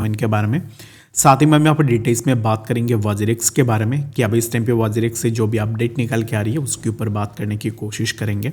Coin के बारे में। साथ ही में हम यहाँ पर डिटेल्स में बात करेंगे वजीरेक्स के बारे में कि अभी इस टाइम पे वजीरेक्स से जो भी अपडेट निकल के आ रही है उसके ऊपर बात करने की कोशिश करेंगे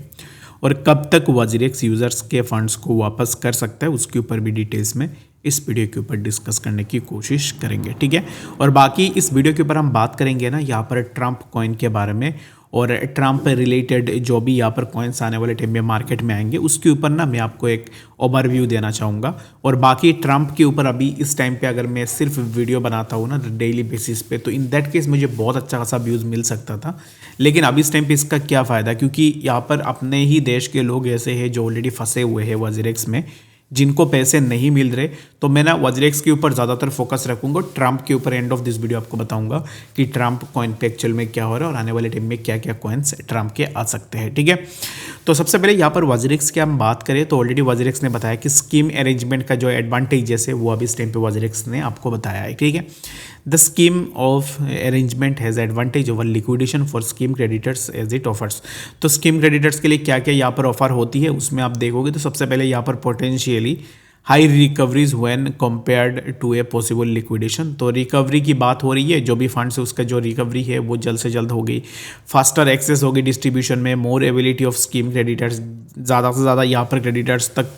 और कब तक वजीरेक्स यूज़र्स के फंड्स को वापस कर सकता है उसके ऊपर भी डिटेल्स में इस वीडियो के ऊपर डिस्कस करने की कोशिश करेंगे, ठीक है। और बाकी इस वीडियो के ऊपर हम बात करेंगे ना यहाँ पर ट्रम्प कॉइन के बारे में और ट्रम्प रिलेटेड जो भी यहाँ पर कॉइन्स आने वाले टाइम में मार्केट में आएंगे उसके ऊपर ना मैं आपको एक ओवरव्यू देना चाहूँगा। और बाकी ट्रम्प के ऊपर अभी इस टाइम पे अगर मैं सिर्फ वीडियो बनाता हूँ ना डेली बेसिस पे तो इन दैट केस मुझे बहुत अच्छा खासा व्यूज़ मिल सकता था, लेकिन अभी इस टाइम पे इसका क्या फ़ायदा, क्योंकि यहाँ पर अपने ही देश के लोग ऐसे हैं जो ऑलरेडी फंसे हुए हैं वजीरेक्स में, जिनको पैसे नहीं मिल रहे। तो मैं ना वजीरेक्स के ऊपर ज़्यादातर फोकस रखूंगा, ट्रम्प के ऊपर एंड ऑफ दिस वीडियो आपको बताऊंगा कि ट्रम्प कॉइन पे एक्चुअल में क्या हो रहा है और आने वाले टाइम में क्या क्या कॉइन्स ट्रम्प के आ सकते हैं, ठीक है। तो सबसे पहले यहाँ पर वजीरेक्स की हम बात करें तो ऑलरेडी वजीरेक्स ने बताया कि स्कीम अरेंजमेंट का जो एडवांटेजेस है वो अभी इस टाइम पे वजीरेक्स ने आपको बताया है, ठीक है। The scheme of arrangement has advantage over liquidation for scheme creditors as it offers. तो स्कीम क्रेडिटर्स के लिए क्या क्या यहाँ पर ऑफर होती है उसमें आप देखोगे तो सबसे पहले यहाँ पर potentially high recoveries when compared to a possible liquidation. तो रिकवरी की बात हो रही है, जो भी फंड से उसका जो रिकवरी है वो जल्द से जल्द होगी, फास्टर एक्सेस होगी डिस्ट्रीब्यूशन में, मोर एबिलिटी ऑफ स्कीम क्रेडिटर्स, ज़्यादा से ज़्यादा यहाँ पर क्रेडिटर्स तक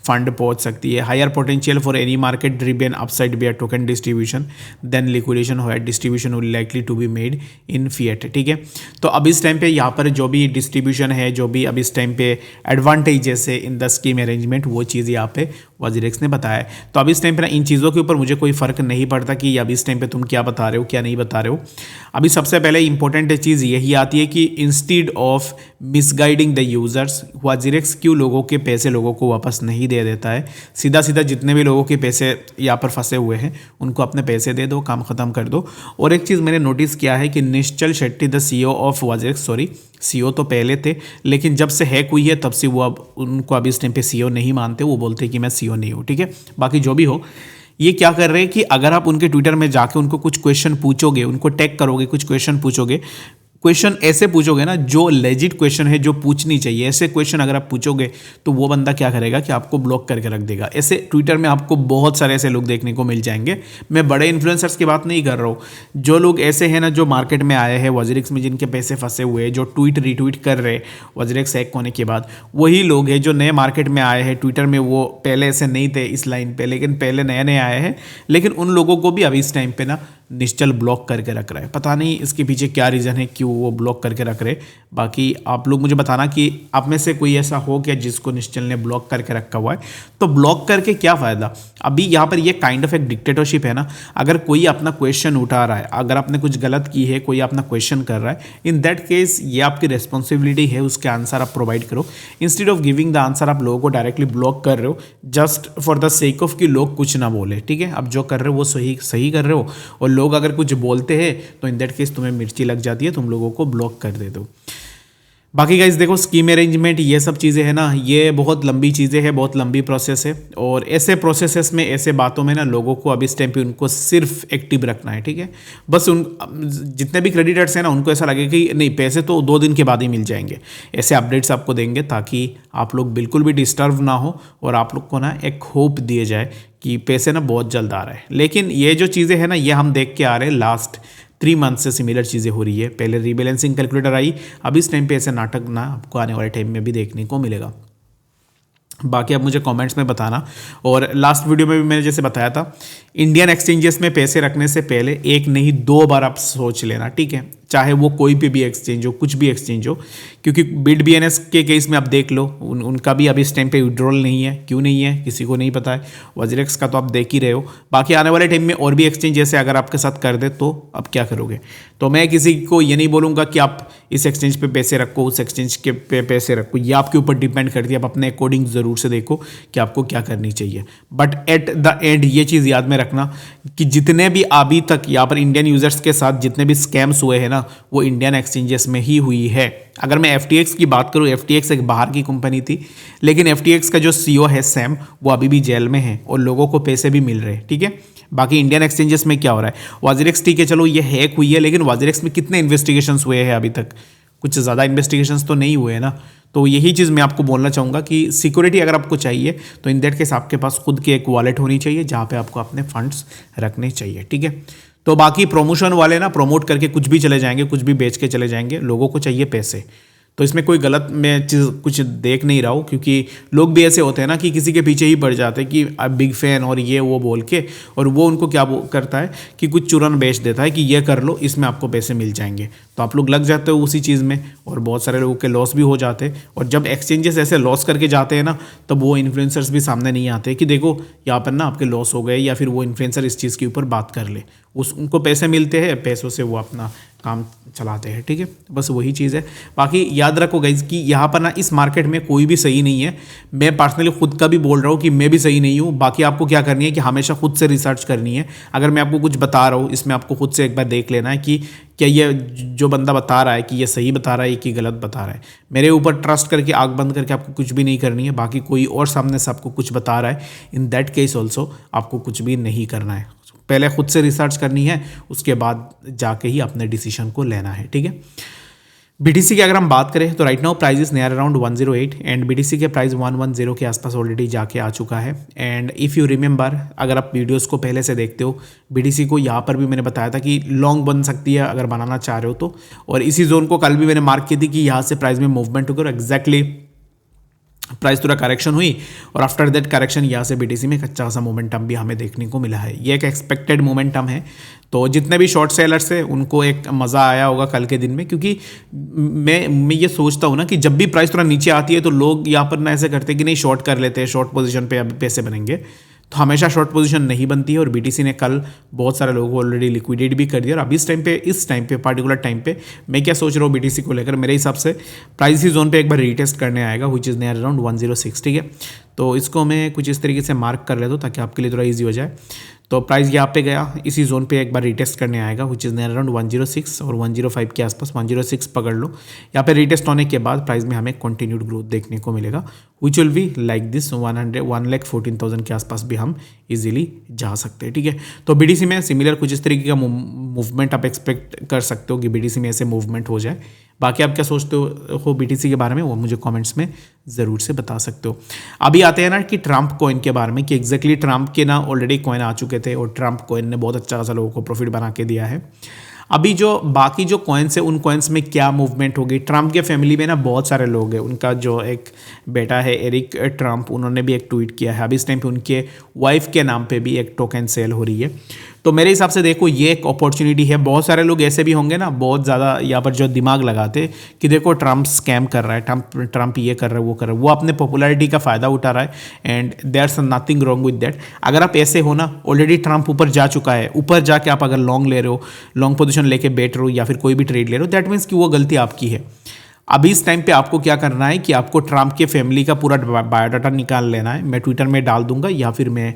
फंड पहुंच सकती है, higher potential for any market driven upside bear token distribution then liquidation हो, distribution will likely to be made in fiat, ठीक है। तो अब इस टाइम पे यहाँ पर जो भी डिस्ट्रीब्यूशन है, जो भी अब इस टाइम पे एडवांटेजेस है इन द स्कीम अरेंजमेंट, वो चीज़ यहाँ पे वजीरेक्स ने बताया है। तो अब इस टाइम पे ना इन चीज़ों के ऊपर मुझे कोई फ़र्क नहीं पड़ता कि अब इस टाइम पे तुम क्या बता रहे हो क्या नहीं बता रहे हो। अभी सबसे पहले इंपॉर्टेंट चीज़ यही आती है कि instead of misguiding the users, WazirX क्यों लोगों के पैसे लोगों को वापस नहीं दे देता है, सीधा सीधा जितने भी लोगों के पैसे यहाँ पर फंसे हुए हैं उनको अपने पैसे दे दो, काम ख़त्म कर दो। और एक चीज़ मैंने नोटिस किया है कि Nischal Shetty the CEO of WazirX, sorry CEO तो पहले थे लेकिन जब से हैक हुई है तब से वो अब उनको अभी इस टाइम पे CEO नहीं मानते, वो बोलते हैं कि मैं CEO नहीं हूँ, ठीक है। बाकी जो भी हो, ये क्या कर रहे हैं कि अगर आप उनके ट्विटर में जाके उनको कुछ क्वेश्चन पूछोगे, उनको टैग करोगे, कुछ क्वेश्चन पूछोगे, क्वेश्चन ऐसे पूछोगे ना जो लेजिट क्वेश्चन है, जो पूछनी चाहिए, ऐसे क्वेश्चन अगर आप पूछोगे तो वो बंदा क्या करेगा कि आपको ब्लॉक करके रख देगा। ऐसे ट्विटर में आपको बहुत सारे ऐसे लोग देखने को मिल जाएंगे। मैं बड़े इन्फ्लुएंसर्स की बात नहीं कर रहा हूँ, जो लोग ऐसे हैं ना जो मार्केट में आए हैं वजीरेक्स में, जिनके पैसे फंसे हुए हैं, जो ट्वीट रीट्वीट कर रहे वजीरेक्स हैक होने के बाद, वही लोग हैं जो नए मार्केट में आए हैं ट्विटर में। वो पहले ऐसे नहीं थे इस लाइन पे, लेकिन पहले नए नए आए हैं, लेकिन उन लोगों को भी अभी इस टाइम पे ना निश्चल ब्लॉक करके रख रहा है। पता नहीं इसके पीछे क्या रीज़न है क्यों वो ब्लॉक करके रख रहे। बाकी आप लोग मुझे बताना कि आप में से कोई ऐसा हो क्या जिसको निश्चल ने ब्लॉक करके रखा हुआ है। तो ब्लॉक करके क्या फ़ायदा, अभी यहाँ पर ये काइंड ऑफ एक डिक्टेटरशिप है ना। अगर कोई अपना क्वेश्चन उठा रहा है, अगर आपने कुछ गलत की है, कोई अपना क्वेश्चन कर रहा है, इन दैट केस ये आपकी रिस्पॉन्सिबिलिटी है, उसके आंसर आप प्रोवाइड करो। Instead of giving the answer आप लोगों को डायरेक्टली ब्लॉक कर रहे हो just for the sake of कि लोग कुछ ना बोले, ठीक है। अब जो कर रहे हो वो सही कर रहे हो, और लोग अगर कुछ बोलते हैं तो इन दैट केस तुम्हें मिर्ची लग जाती है, तुम लोगों को ब्लॉक कर दे दो। बाकी गाइस देखो, स्कीम अरेंजमेंट ये सब चीज़ें हैं ना, ये बहुत लंबी चीज़ें हैं, बहुत लंबी प्रोसेस है। और ऐसे प्रोसेसेस में, ऐसे बातों में ना लोगों को अभी इस टाइम पे उनको सिर्फ एक्टिव रखना है, ठीक है। बस उन जितने भी क्रेडिटर्स हैं ना उनको ऐसा लगे कि नहीं पैसे तो 2 दिन के बाद ही मिल जाएंगे, ऐसे अपडेट्स आपको देंगे ताकि आप लोग बिल्कुल भी डिस्टर्ब ना हो और आप लोग को ना एक होप दिए जाए कि पैसे ना बहुत जल्द आ रहा है। लेकिन ये जो चीज़ें हैं ना ये हम देख के आ रहे हैं लास्ट 3 मंथ से सिमिलर चीज़ें हो रही है। पहले रीबैलेंसिंग कैलकुलेटर आई, अब इस टाइम पे ऐसे नाटक ना आपको आने वाले टाइम में भी देखने को मिलेगा। बाकी आप मुझे कमेंट्स में बताना। और लास्ट वीडियो में भी मैंने जैसे बताया था, इंडियन एक्सचेंजेस में पैसे रखने से पहले 1 नहीं 2 बार आप सोच लेना, ठीक है। चाहे वो कोई भी एक्सचेंज हो, कुछ भी एक्सचेंज हो, क्योंकि बिट BNS के केस में आप देख लो उनका भी अभी इस टाइम पे विड्रॉल नहीं है। क्यों नहीं है किसी को नहीं पता है, वजीरेक्स का तो आप देख ही रहे हो। बाकी आने वाले टाइम में और भी एक्सचेंज जैसे अगर आपके साथ कर दे तो अब क्या करोगे। तो मैं किसी को ये नहीं बोलूँगा कि आप इस एक्सचेंज पे पैसे रखो, उस एक्सचेंज के पे पैसे रखो, ये आपके ऊपर डिपेंड करती है। आप अपने अकॉर्डिंग ज़रूर से देखो कि आपको क्या करनी चाहिए। बट एट द एंड ये चीज़ याद में रखना कि जितने भी अभी तक यहाँ पर इंडियन यूजर्स के साथ जितने भी स्कैम्स हुए हैं ना वो इंडियन एक्सचेंजेस में ही हुई है। अगर मैं FTX की बात करूँ, FTX एक बाहर की कंपनी थी, लेकिन FTX का जो CEO है सैम, वो अभी भी जेल में है और लोगों को पैसे भी मिल रहे हैं, ठीक है। बाकी इंडियन एक्सचेंजेस में क्या हो रहा है, वजीरेक्स ठीक है चलो ये हैक हुई है, लेकिन वजीरेक्स में कितने इन्वेस्टिगेशंस हुए हैं अभी तक, कुछ ज़्यादा इन्वेस्टिगेशंस तो नहीं हुए हैं ना। तो यही चीज़ मैं आपको बोलना चाहूँगा कि सिक्योरिटी अगर आपको चाहिए तो इन दैट केस आपके पास खुद की एक वॉलेट होनी चाहिए जहाँ पे आपको अपने फंड्स रखने चाहिए, ठीक है। तो बाकी प्रमोशन वाले ना प्रमोट करके कुछ भी चले जाएंगे, कुछ भी बेच के चले जाएंगे, लोगों को चाहिए पैसे। तो इसमें कोई गलत मैं चीज़ कुछ देख नहीं रहा हूँ, क्योंकि लोग भी ऐसे होते हैं ना कि किसी के पीछे ही पड़ जाते हैं कि अब बिग फैन और ये वो बोल के, और वो उनको क्या करता है कि कुछ चूरन बेच देता है कि ये कर लो, इसमें आपको पैसे मिल जाएंगे। तो आप लोग लग जाते हो उसी चीज़ में और बहुत सारे लोगों के लॉस भी हो जाते हैं। और जब एक्सचेंजेस ऐसे लॉस करके जाते हैं ना, तब वो इन्फ्लुएंसर्स भी सामने नहीं आते कि देखो यहाँ पर ना आपके लॉस हो गए, या फिर वो इन्फ्लुएंसर इस चीज़ के ऊपर बात कर ले, उनको पैसे मिलते हैं, पैसों से वो अपना काम चलाते हैं, ठीक है। बस वही चीज़ है। बाकी याद रखो गाइज कि यहाँ पर ना इस मार्केट में कोई भी सही नहीं है। मैं पर्सनली खुद का भी बोल रहा हूँ कि मैं भी सही नहीं हूँ। बाकी आपको क्या करनी है कि हमेशा खुद से रिसर्च करनी है। अगर मैं आपको कुछ बता रहा हूँ, इसमें आपको खुद से एक बार देख लेना है कि क्या ये जो बंदा बता रहा है कि ये सही बता रहा है कि गलत बता रहा है। मेरे ऊपर ट्रस्ट करके आँख बंद करके आपको कुछ भी नहीं करनी है। बाकी कोई और सामने से आपको कुछ बता रहा है, इन दैट केस ऑल्सो आपको कुछ भी नहीं करना है। पहले खुद से रिसर्च करनी है, उसके बाद जाके ही अपने डिसीजन को लेना है, ठीक है। BTC की अगर हम बात करें तो right now price is near around 108 and BTC के प्राइस 110 के आसपास ऑलरेडी जाके आ चुका है। एंड इफ़ यू रिमेंबर, अगर आप वीडियोस को पहले से देखते हो, BTC को यहाँ पर भी मैंने बताया था कि लॉन्ग बन सकती है अगर बनाना चाह रहे हो तो। और इसी जोन को कल भी मैंने मार्क की थी कि यहाँ से प्राइस में मूवमेंट होगी और एग्जैक्टली प्राइस थोड़ा करेक्शन हुई और आफ्टर दैट करेक्शन यहाँ से BTC में एक अच्छा खासा मोमेंटम भी हमें देखने को मिला है। ये एक एक्सपेक्टेड मोमेंटम है। तो जितने भी शॉर्ट सेलर्स हैं उनको एक मज़ा आया होगा कल के दिन में, क्योंकि मैं ये सोचता हूँ ना कि जब भी प्राइस थोड़ा नीचे आती है तो लोग यहाँ पर ना ऐसे करते हैं कि नहीं शॉर्ट कर लेते हैं, शॉर्ट पोजीशन पे अभी पैसे बनेंगे। तो हमेशा शॉर्ट पोजीशन नहीं बनती है और BTC ने कल बहुत सारे लोगों को ऑलरेडी लिक्विडेट भी कर दिया। और अभी इस टाइम पे पर्टिकुलर टाइम पे मैं क्या सोच रहा हूँ BTC को लेकर, मेरे हिसाब से प्राइस ही जोन पे एक बार रीटेस्ट करने आएगा, विच इज़ नियर अराउंड 106, ठीक है। तो इसको मैं कुछ इस तरीके से मार्क कर लेता हूँ ताकि आपके लिए थोड़ा ईजी हो जाए। तो प्राइस यहाँ पे गया, इसी जोन पे एक बार रीटेस्ट करने आएगा, विच इज़ नियर अराउंड 106 और 105 के आसपास, 106 पकड़ लो। यहाँ पे रीटेस्ट होने के बाद प्राइस में हमें कंटिन्यूड ग्रोथ देखने को मिलेगा, which will be like this 1,14,000 के आसपास भी हम इजीली जा सकते हैं, ठीक है। तो BTC में सिमिलर कुछ इस तरीके का मूवमेंट आप एक्सपेक्ट कर सकते हो कि BTC में ऐसे मूवमेंट हो जाए। बाकी आप क्या सोचते हो BTC के बारे में, वो मुझे कमेंट्स में ज़रूर से बता सकते हो। अभी आते हैं ना कि ट्रम्प कॉइन के बारे में, कि एग्जैक्टली ट्रम्प के ना ऑलरेडी कॉइन आ चुके थे और ट्रम्प कॉइन ने बहुत अच्छा खासा लोगों को प्रॉफिट बना के दिया है। अभी जो बाकी जो कॉइन्स है उन कॉइन्स में क्या मूवमेंट होगी। ट्रम्प के फैमिली में ना बहुत सारे लोग हैं, उनका जो एक बेटा है एरिक ट्रम्प, उन्होंने भी एक ट्वीट किया है। अभी इस टाइम पे उनके वाइफ के नाम पे भी एक टोकन सेल हो रही है। तो मेरे हिसाब से देखो ये एक अपॉर्चुनिटी है। बहुत सारे लोग ऐसे भी होंगे ना, बहुत ज़्यादा यहाँ पर जो दिमाग लगाते कि देखो ट्रम्प स्कैम कर रहा है, ट्रम्प ये कर रहा है, वो कर रहा है, वो अपने पॉपुलैरिटी का फ़ायदा उठा रहा है and there's nothing wrong with that. अगर आप ऐसे हो ना, ऑलरेडी ट्रम्प ऊपर जा चुका है, ऊपर जाके आप अगर लॉन्ग ले रहे हो, लॉन्ग पोजीशन लेके बैठ रहे हो या फिर कोई भी ट्रेड ले रहे हो, दैट मीन्स कि वो गलती आपकी है। अभी इस टाइम पे आपको क्या करना है कि आपको ट्रम्प के फैमिली का पूरा बायोडाटा निकाल लेना है। मैं ट्विटर में डाल दूंगा या फिर मैं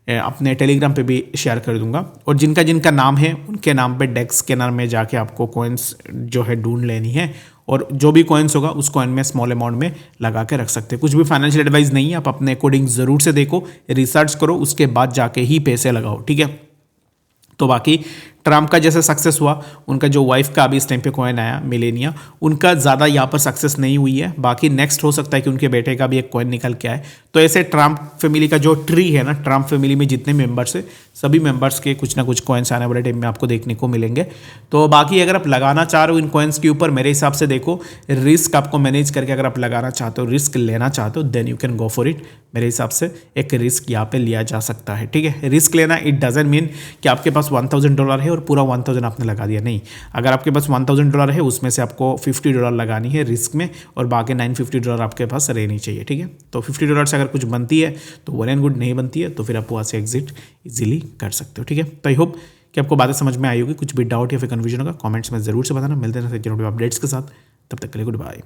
अपने टेलीग्राम पे भी शेयर कर दूंगा। और जिनका जिनका नाम है उनके नाम पे डेक्स स्कैनर में जाके आपको कॉइन्स जो है ढूंढ लेनी है और जो भी कॉइन्स होगा उस कॉइन में स्मॉल अमाउंट में लगा के रख सकते हैं। कुछ भी फाइनेंशियल एडवाइस नहीं है, आप अपने अकॉर्डिंग ज़रूर से देखो, रिसर्च करो, उसके बाद जाके ही पैसे लगाओ, ठीक है। तो बाकी ट्रम्प का जैसे सक्सेस हुआ, उनका जो वाइफ का अभी इस टाइम पे कॉइन आया मिलेनिया, उनका ज़्यादा यहाँ पर सक्सेस नहीं हुई है। बाकी नेक्स्ट हो सकता है कि उनके बेटे का भी एक कॉइन निकल के आए। तो ऐसे ट्रम्प फैमिली का जो ट्री है ना, ट्रम्प फैमिली में जितने मेंबर्स है सभी मेंबर्स के कुछ ना कुछ कॉइन्स आने वाले टाइम में आपको देखने को मिलेंगे। तो बाकी अगर आप लगाना चाह रहे हो इन कॉइन्स के ऊपर, मेरे हिसाब से देखो रिस्क आपको मैनेज करके अगर आप लगाना चाहते हो, रिस्क लेना चाहते हो, then you can go for it. मेरे हिसाब से एक रिस्क यहाँ पे लिया जा सकता है, ठीक है। रिस्क लेना इट डजंट मीन कि आपके पास $1,000 है और पूरा 1,000 आपने लगा दिया, नहीं। अगर आपके पास $1,000 है उसमें से आपको $50 लगानी है रिस्क में और बाकी $950 आपके पास रहनी चाहिए, ठीक है। तो $50 से अगर कुछ बनती है तो वेल एंड गुड, नहीं बनती है तो फिर आप वहाँ से एग्जिट इजीली कर सकते हो, ठीक है। तो आई होप कि आपको बातें समझ में आई होगी। कुछ भी डाउट या फिर कन्फ्यूजन होगा कमेंट्स में ज़रूर से बताना। मिलते हैं अपडेट्स के साथ, तब तक के लिए गुड बाय।